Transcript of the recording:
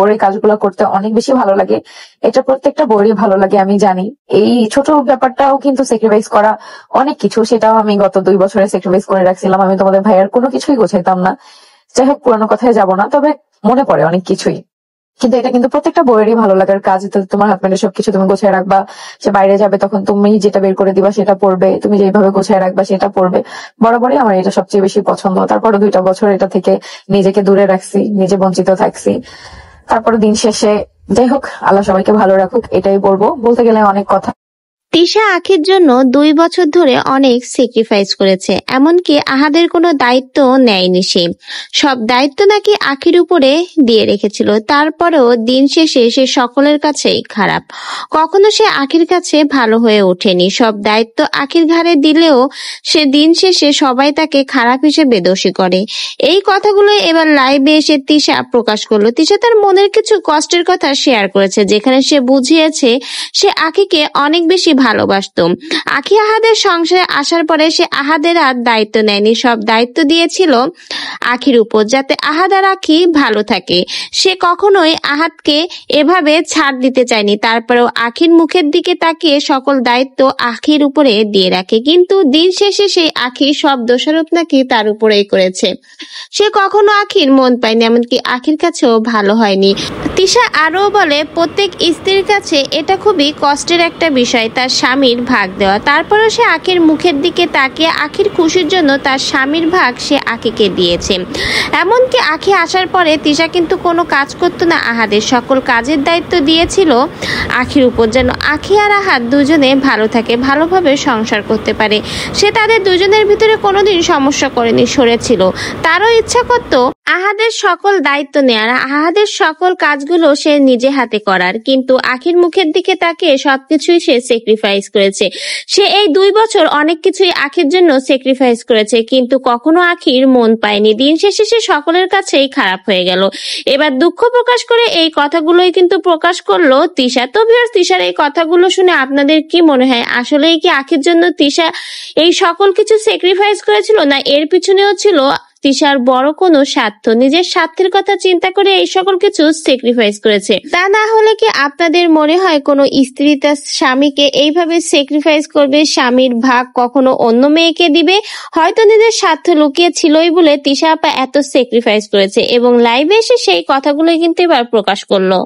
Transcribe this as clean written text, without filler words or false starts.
বউয়ের কাজগুলো করতে অনেক বেশি ভালো লাগে। এটা প্রত্যেকটা বউয়েরই ভালো লাগে আমি জানি। এই ছোট ব্যাপারটাও কিন্তু স্যাক্রিফাইস করা অনেক কিছু, সেটাও আমি গত 2 বছরে স্যাক্রিফাইস করে রাখছিলাম। আমি তোমাদের ভাইয়ার কোনো কিছুই গোছাইতাম না। যাই হোক, পুরোনো কথায় যাব না, তবে মনে পড়ে অনেক কিছুই। কিন্তু এটা কিন্তু প্রত্যেকটা বউয়েরই ভালো লাগার কাজ। তো তোমার হাজবেন্ডের সবকিছু তুমি গোছায় রাখবা, সে বাইরে যাবে তখন তুমি যেটা বের করে দিবা সেটা পরবে, তুমি যেভাবে গোছায় রাখবা সেটা পরবে। বরাবরই আমার এটা সবচেয়ে বেশি পছন্দ। তারপরে 2টা বছর এটা থেকে নিজেকে দূরে রাখছি, নিজে বঞ্চিত থাকছি। তারপরে দিন শেষে যাই হোক, আল্লাহ সবাইকে ভালো রাখুক, এটাই বলবো। বলতে গেলে অনেক কথা। তিশা আখির জন্য 2 বছর ধরে অনেক স্যাক্রিফাইস করেছে, এমনকি আহাদের কোনো দায়িত্ব নেয়নি সে। সব দায়িত্ব নাকি আখির উপরে দিয়ে রেখেছিল। তারপরেও দিন শেষে সে সকলের কাছেই খারাপ। কখনো সে আখির কাছে ভালো হয়ে ওঠেনি। সব দায়িত্ব আখির ঘাড়ে দিলেও সে দিন শেষে সবাই তাকে খারাপ হিসেবে দোষী করে। এই কথাগুলো এবার লাইভে এসে তিশা প্রকাশ করলো। তিশা তার মনের কিছু কষ্টের কথা শেয়ার করেছে, যেখানে সে বুঝিয়েছে সে আখিকে অনেক বেশি ভালোবাসতো। আখি আহাদের সংসারে আসার পরে সে আহাদের আর দায়িত্ব নেয়নি, সব দায়িত্ব দিয়েছিল আখির উপর, যাতে আহাদ আর আখি ভালো থাকে। সে কখনোই আহাদকে এভাবে ছাড় দিতে চায়নি। তারপরেও আখির মুখের দিকে তাকিয়ে সকল দায়িত্ব আখির উপরে দিয়ে রাখে। কিন্তু দিন শেষে সেই আখি সব দোষারোপ নাকি তার উপরেই করেছে। সে কখনো আখির মন পায়নি, এমনকি আখির কাছেও ভালো হয়নি। তিশা আরও বলে, প্রত্যেক স্ত্রীর কাছে এটা খুবই কষ্টের একটা বিষয়, তার স্বামীর ভাগ দেওয়া। তারপরেও সে আখির মুখের দিকে তাকিয়ে আখির খুশির জন্য তার স্বামীর ভাগ সে আখিকে দিয়েছে। এমনকি আখি আসার পরে তিশা কিন্তু কোনো কাজ করতো না, আহাদের সকল কাজের দায়িত্ব দিয়েছিল আখির উপর, যেন আখি আর আহাদ দুজনে ভালো থাকে, ভালোভাবে সংসার করতে পারে। সে তাদের দুজনের ভিতরে কোনোদিন সমস্যা করেনি, সরেছিল। তারও ইচ্ছা করতো আহাদের সকল দায়িত্ব নেয়ার, আহাদের সকল কাজগুলো সে নিজে হাতে করার। কিন্তু আখির মুখের দিকে তাকিয়ে সবকিছুই সে স্যাক্রিফাইস করেছে। সে এই 2 বছর অনেক কিছুই আখির জন্য স্যাক্রিফাইস করেছে, কিন্তু কখনো আখির মন পায়নি। দিন শেষে সে সকলের কাছেই খারাপ হয়ে গেল। এবার দুঃখ প্রকাশ করে এই কথাগুলোই কিন্তু প্রকাশ করলো তিশা। তো ভিউয়ার্স, তিশার এই কথাগুলো শুনে আপনাদের কি মনে হয়? আসলেই কি আখির জন্য তিশা এই সকল কিছু স্যাক্রিফাইস করেছিল, না এর পিছনেও ছিল তিশার বড় কোনো স্বার্থ? নিজের স্বার্থের কথা চিন্তা করে এই সকল কিছু স্যাক্রিফাইস করেছে। তা না হলে কি আপনাদের মনে হয় কোনো স্ত্রী তার স্বামীকে এইভাবে স্যাক্রিফাইস করবে, স্বামীর ভাগ কখনো অন্য মেয়েকে দিবে? হয়তো নিজের স্বার্থ লুকিয়ে ছিলই বলে তিশা আপা এত স্যাক্রিফাইস করেছে, এবং লাইভে এসে সেই কথাগুলোই কিন্তু এবার প্রকাশ করলো।